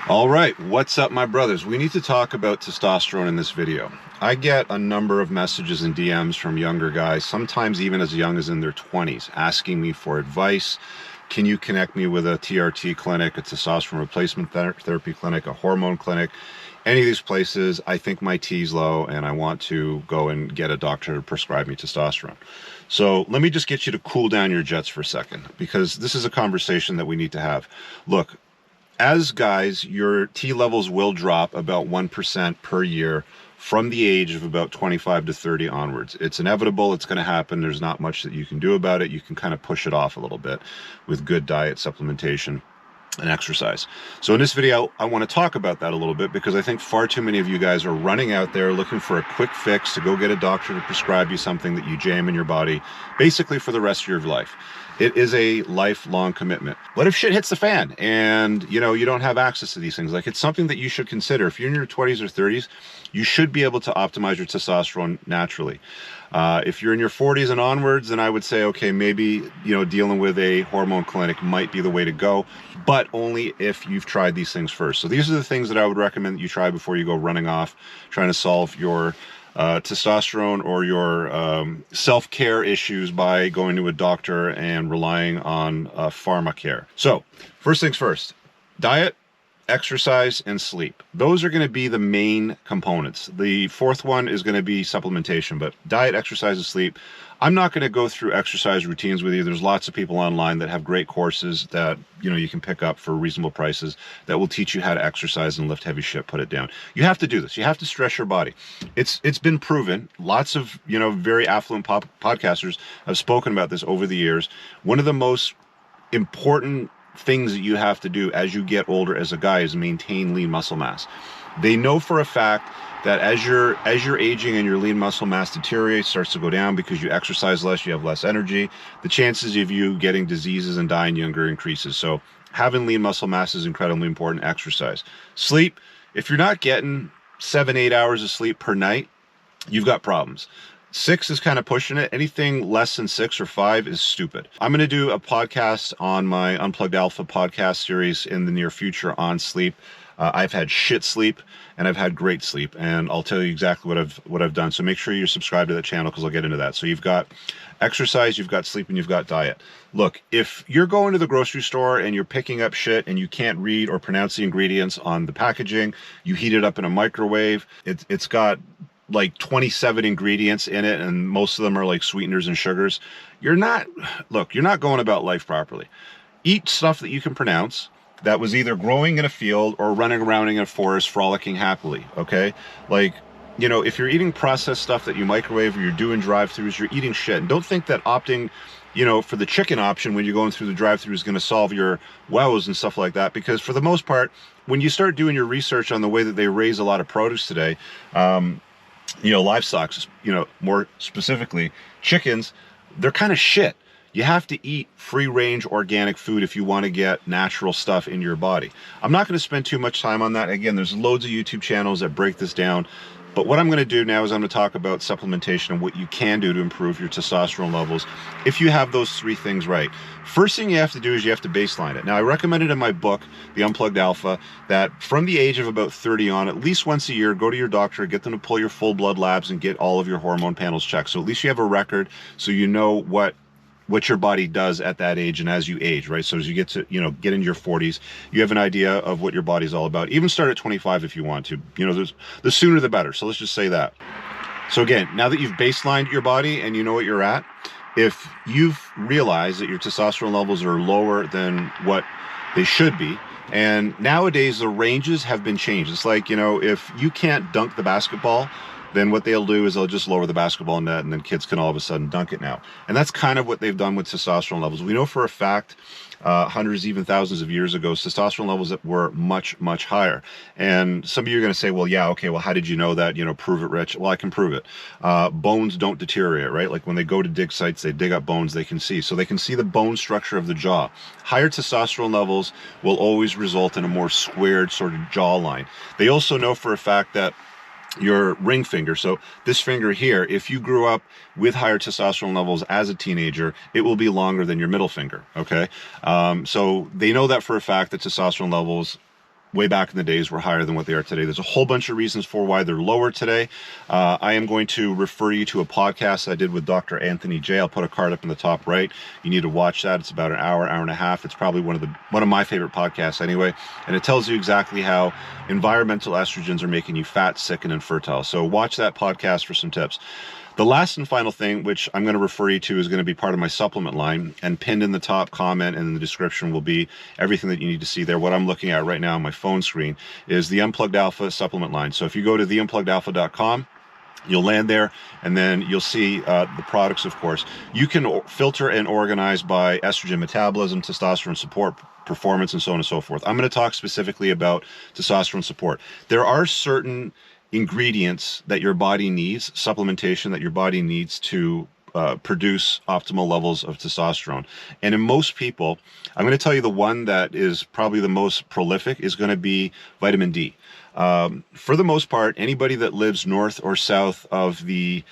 All right, what's up, my brothers? We need to talk about testosterone in this video. I get a number of messages and DMs from younger guys, sometimes even as young as in their 20s, asking me for advice. Can you connect me with a TRT clinic, a testosterone replacement therapy clinic, a hormone clinic? Any of these places, I think my T's low and I want to go and get a doctor to prescribe me testosterone. So let me just get you to cool down your jets for a second, because this is a conversation that we need to have. Look, as guys, your T levels will drop about 1% per year from the age of about 25 to 30 onwards. It's inevitable. It's going to happen. There's not much that you can do about it. You can kind of push it off a little bit with good diet, supplementation, and exercise. So in this video, I want to talk about that a little bit, because I think far too many of you guys are running out there looking for a quick fix to go get a doctor to prescribe you something that you jam in your body, basically for the rest of your life. It is a lifelong commitment. What if shit hits the fan and you don't have access to these things? Like, it's something that you should consider. If you're in your 20s or 30s, you should be able to optimize your testosterone naturally. If you're in your 40s and onwards, then I would say, okay, maybe dealing with a hormone clinic might be the way to go, but only if you've tried these things first. So these are the things that I would recommend that you try before you go running off trying to solve your testosterone or your self-care issues by going to a doctor and relying on pharmacare. So first things first, diet, exercise, and sleep. Those are going to be the main components. The fourth one is going to be supplementation, but diet, exercise, and sleep. I'm not going to go through exercise routines with you. There's lots of people online that have great courses that you can pick up for reasonable prices that will teach you how to exercise and lift heavy shit, put it down. You have to do this. You have to stress your body. It's been proven. Lots of very affluent podcasters have spoken about this over the years. One of the most important things that you have to do as you get older as a guy is maintain lean muscle mass. They know for a fact that as you're aging and your lean muscle mass deteriorates, starts to go down because you exercise less, you have less energy, the chances of you getting diseases and dying younger increases. So having lean muscle mass is incredibly important. Exercise. Sleep. If you're not getting 7-8 hours of sleep per night, you've got problems. 6 is kind of pushing it. Anything less than 6 or 5 is stupid. I'm going to do a podcast on my Unplugged Alpha podcast series in the near future on sleep. I've had shit sleep and I've had great sleep, and I'll tell you exactly what I've done. So make sure you're subscribed to that channel, because I'll get into that. So you've got exercise, you've got sleep, and you've got diet. Look, if you're going to the grocery store and you're picking up shit and you can't read or pronounce the ingredients on the packaging, you heat it up in a microwave, it's got like 27 ingredients in it, and most of them are like sweeteners and sugars. You're not going about life properly. Eat stuff that you can pronounce, that was either growing in a field or running around in a forest frolicking happily, okay? Like, if you're eating processed stuff that you microwave or you're doing drive-thrus, you're eating shit. And don't think that opting for the chicken option when you're going through the drive-thru is going to solve your woes and stuff like that, because for the most part, when you start doing your research on the way that they raise a lot of produce today, livestock, more specifically chickens, they're kind of shit. You have to eat free-range organic food if you want to get natural stuff in your body. I'm not going to spend too much time on that. Again, there's loads of YouTube channels that break this down. But what I'm going to do now is I'm going to talk about supplementation and what you can do to improve your testosterone levels if you have those 3 things right. First thing you have to do is you have to baseline it. Now, I recommended in my book, The Unplugged Alpha, that from the age of about 30 on, at least once a year, go to your doctor, get them to pull your full blood labs and get all of your hormone panels checked. So at least you have a record, so you know what your body does at that age and as you age, right? So as you get to, get into your 40s, you have an idea of what your body's all about. Even start at 25 if you want to. The sooner the better. So let's just say that. So again, now that you've baselined your body and you know what you're at, if you've realized that your testosterone levels are lower than what they should be, and nowadays the ranges have been changed. It's like, if you can't dunk the basketball, then what they'll do is they'll just lower the basketball net, and then kids can all of a sudden dunk it now. And that's kind of what they've done with testosterone levels. We know for a fact, hundreds, even thousands of years ago, testosterone levels that were much, much higher. And some of you are going to say, well, yeah, okay, well, how did you know that? Prove it, Rich. Well, I can prove it. Bones don't deteriorate, right? Like when they go to dig sites, they dig up bones they can see. So they can see the bone structure of the jaw. Higher testosterone levels will always result in a more squared sort of jawline. They also know for a fact that your ring finger, so this finger here, if you grew up with higher testosterone levels as a teenager, it will be longer than your middle finger, okay? So they know that for a fact, that testosterone levels way back in the days were higher than what they are today. There's a whole bunch of reasons for why they're lower today. I am going to refer you to a podcast I did with Dr. Anthony J. I'll put a card up in the top right. You need to watch that. It's about an hour and a half. It's probably one of my favorite podcasts anyway. And it tells you exactly how environmental estrogens are making you fat, sick, and infertile. So watch that podcast for some tips. The last and final thing, which I'm going to refer you to, is going to be part of my supplement line, and pinned in the top comment and in the description will be everything that you need to see there. What I'm looking at right now on my phone screen is the Unplugged Alpha supplement line. So if you go to theunpluggedalpha.com, you'll land there, and then you'll see the products, of course. You can filter and organize by estrogen metabolism, testosterone support, performance, and so on and so forth. I'm going to talk specifically about testosterone support. There are certain ingredients that your body needs, supplementation that your body needs to produce optimal levels of testosterone. And in most people, I'm going to tell you the one that is probably the most prolific is going to be vitamin D. For the most part, anybody that lives north or south of the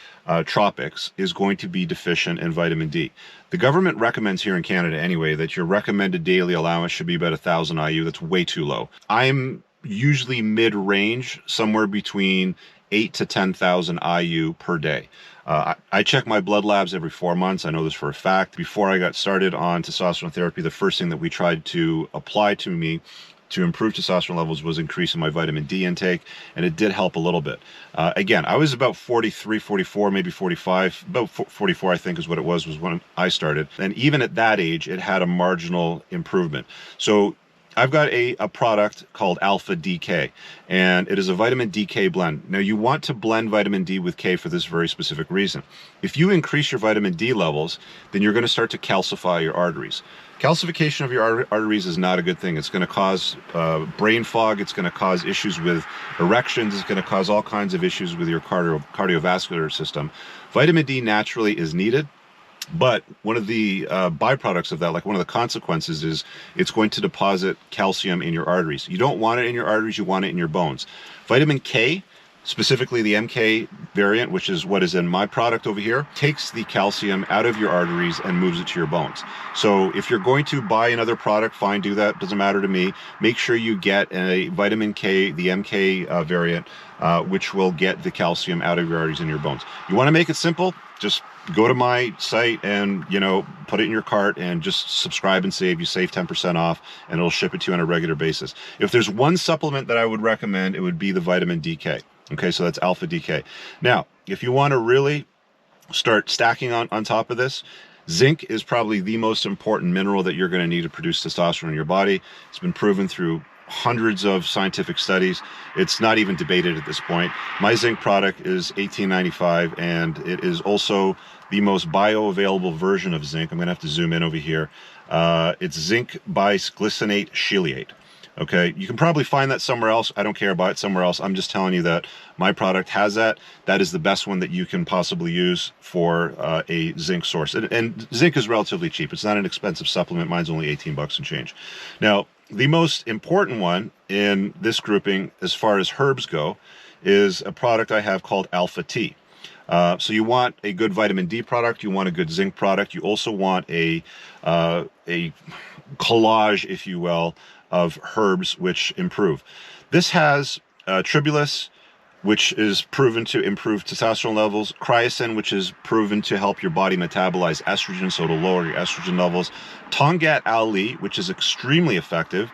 tropics is going to be deficient in vitamin D. The government recommends here in Canada anyway that your recommended daily allowance should be about 1,000 IU. That's way too low. I'm usually mid-range, somewhere between 8 to 10,000 IU per day. I check my blood labs every 4 months. I know this for a fact. Before I got started on testosterone therapy, the first thing that we tried to apply to me to improve testosterone levels was increasing my vitamin D intake, and it did help a little bit. Again, I was about 43, 44, maybe 45, about 44 I think is what it was when I started. And even at that age, it had a marginal improvement. So I've got a product called Alpha DK, and it is a vitamin DK blend. Now, you want to blend vitamin D with K for this very specific reason. If you increase your vitamin D levels, then you're going to start to calcify your arteries. Calcification of your arteries is not a good thing. It's going to cause brain fog. It's going to cause issues with erections. It's going to cause all kinds of issues with your cardiovascular system. Vitamin D naturally is needed. But one of the byproducts of that, like one of the consequences, is it's going to deposit calcium in your arteries. You don't want it in your arteries, you want it in your bones. Vitamin K, specifically the MK variant, which is what is in my product over here, takes the calcium out of your arteries and moves it to your bones. So if you're going to buy another product, fine, do that, doesn't matter to me. Make sure you get a vitamin K, the MK variant, which will get the calcium out of your arteries and your bones. You want to make it simple? Just go to my site and, put it in your cart and just subscribe and save. You save 10% off, and it'll ship it to you on a regular basis. If there's one supplement that I would recommend, it would be the vitamin DK. Okay, so that's Alpha DK. Now, if you want to really start stacking on top of this, zinc is probably the most important mineral that you're going to need to produce testosterone in your body. It's been proven through hundreds of scientific studies. It's not even debated at this point. My zinc product is $18.95, and it is also the most bioavailable version of zinc. I'm going to have to zoom in over here. It's zinc bisglycinate cheleate. Okay, you can probably find that somewhere else. I don't care about it somewhere else. I'm just telling you that my product has that. That is the best one that you can possibly use for a zinc source. And zinc is relatively cheap. It's not an expensive supplement. Mine's only 18 bucks and change. Now, the most important one in this grouping, as far as herbs go, is a product I have called Alpha T. So you want a good vitamin D product. You want a good zinc product. You also want a collage, if you will, of herbs which improve. This has tribulus, which is proven to improve testosterone levels, Cryosin, which is proven to help your body metabolize estrogen, so to lower your estrogen levels, Tongat Ali, which is extremely effective.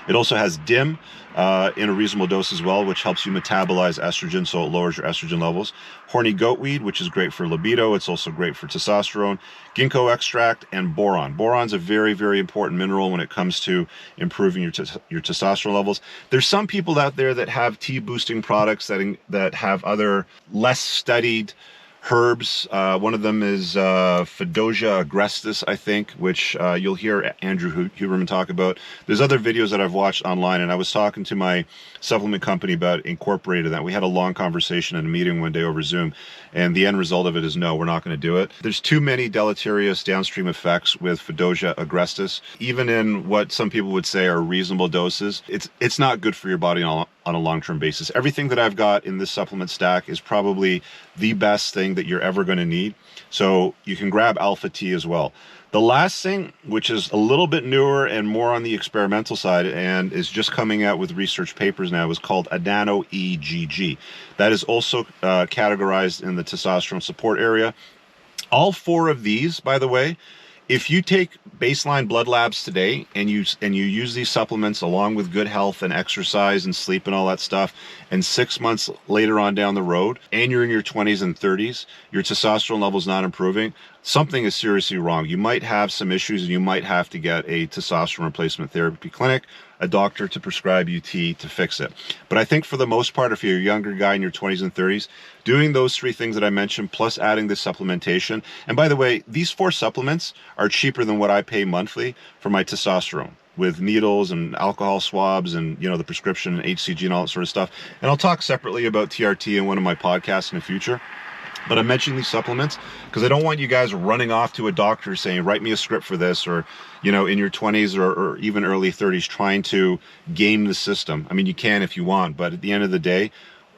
It also has DIM in a reasonable dose as well, which helps you metabolize estrogen, so it lowers your estrogen levels. Horny goatweed, which is great for libido. It's also great for testosterone. Ginkgo extract and boron. Boron's a very, very important mineral when it comes to improving your testosterone levels. There's some people out there that have T-boosting products that have other less studied herbs. One of them is Fedosia agrestis, I think, which you'll hear Andrew Huberman talk about. There's other videos that I've watched online, and I was talking to my supplement company about incorporating that. We had a long conversation in a meeting one day over Zoom, and the end result of it is no, we're not going to do it. There's too many deleterious downstream effects with Fedosia agrestis. Even in what some people would say are reasonable doses, it's not good for your body on on a long-term basis. Everything that I've got in this supplement stack is probably the best thing that you're ever going to need. So you can grab Alpha T as well. The last thing, which is a little bit newer and more on the experimental side and is just coming out with research papers now, is called a nano EGG. That is also categorized in the testosterone support area. All four of these, by the way, if you take baseline blood labs today and you use these supplements along with good health and exercise and sleep and all that stuff, and 6 months later on down the road, and you're in your 20s and 30s, your testosterone level's not improving, something is seriously wrong. You might have some issues and you might have to get a testosterone replacement therapy clinic, a doctor to prescribe you T to fix it. But I think for the most part, if you're a younger guy in your 20s and 30s, doing those three things that I mentioned, plus adding this supplementation, and by the way, these 4 supplements are cheaper than what I pay monthly for my testosterone, with needles and alcohol swabs and, you know, the prescription and HCG and all that sort of stuff. And I'll talk separately about TRT in one of my podcasts in the future. But I'm mentioning these supplements because I don't want you guys running off to a doctor saying, write me a script for this, or, you know, in your 20s or even early 30s trying to game the system. I mean, you can if you want, but at the end of the day,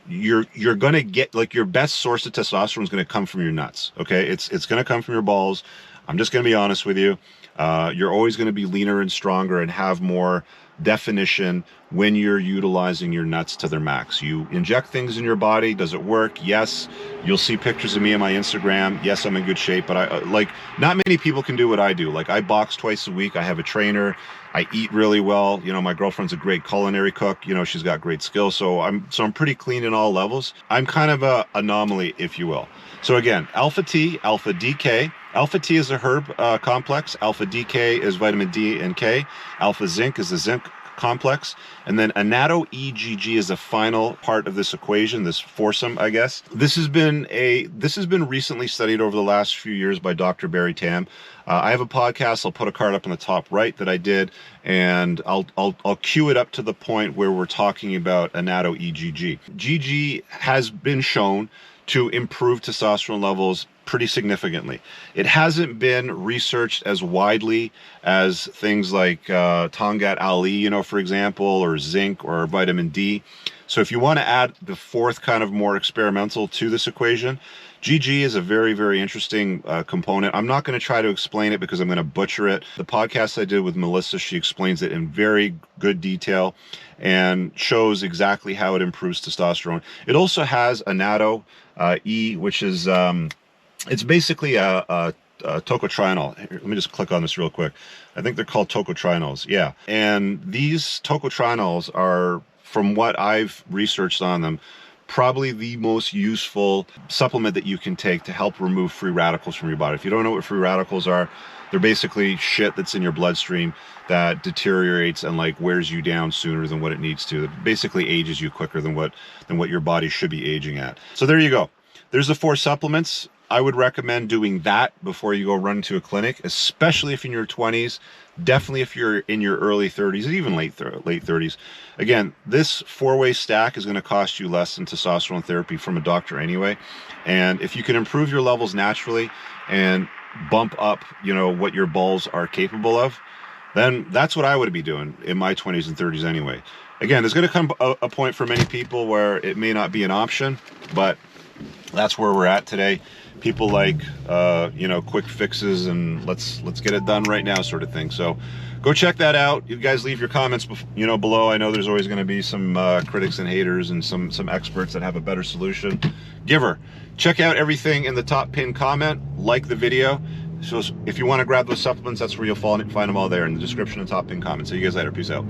you're going to get, like, your best source of testosterone is going to come from your nuts. Okay. It's going to come from your balls. I'm just going to be honest with you. You're always going to be leaner and stronger and have more definition when you're utilizing your nuts to their max. You inject things in your body. Does it work? Yes. You'll see pictures of me on my Instagram. Yes, I'm in good shape, but I like, not many people can do what I do. Like, I box twice a week. I have a trainer. I eat really well. You know, my girlfriend's a great culinary cook. You know, she's got great skills. So I'm pretty clean in all levels. I'm kind of a anomaly, if you will. So again, Alpha T, Alpha DK. Alpha T is a herb complex. Alpha DK is vitamin D and K. Alpha Zinc is the zinc complex. And then a nano EGG is the final part of this equation, this foursome, I guess. This has been recently studied over the last few years by Dr. Barry Tam. I have a podcast. I'll put a card up in the top right that I did, and I'll cue it up to the point where we're talking about a nano EGG. GG has been shown to improve testosterone levels pretty significantly. It hasn't been researched as widely as things like Tongat Ali, you know, for example, or zinc or vitamin D. So if you want to add the fourth kind of more experimental to this equation, GG is a very, very interesting component. I'm not going to try to explain it because I'm going to butcher it. The podcast I did with Melissa, she explains it in very good detail and shows exactly how it improves testosterone. It also has a natto E, which is it's basically a tocotrienol. Here, let me just click on this real quick. I think they're called tocotrienols. Yeah. And these tocotrienols are, from what I've researched on them, probably the most useful supplement that you can take to help remove free radicals from your body. If you don't know what free radicals are, they're basically shit that's in your bloodstream that deteriorates and like wears you down sooner than what it needs to. It basically ages you quicker than what your body should be aging at. So there you go. There's the 4 supplements. I would recommend doing that before you go run to a clinic, especially if you're in your 20s, definitely if you're in your early 30s, even late 30s. Again, this 4-way stack is going to cost you less than testosterone therapy from a doctor anyway. And if you can improve your levels naturally and bump up, you know, what your balls are capable of, then that's what I would be doing in my 20s and 30s anyway. Again, there's going to come a point for many people where it may not be an option, but that's where we're at today. People like, you know, quick fixes and let's get it done right now sort of thing. So go check that out. You guys leave your comments, you know, below. I know there's always going to be some critics and haters and some experts that have a better solution. Giver, check out everything in the top pinned comment. Like the video. So if you want to grab those supplements, that's where you'll find them all there in the description and top pinned comment. See you guys later. Peace out.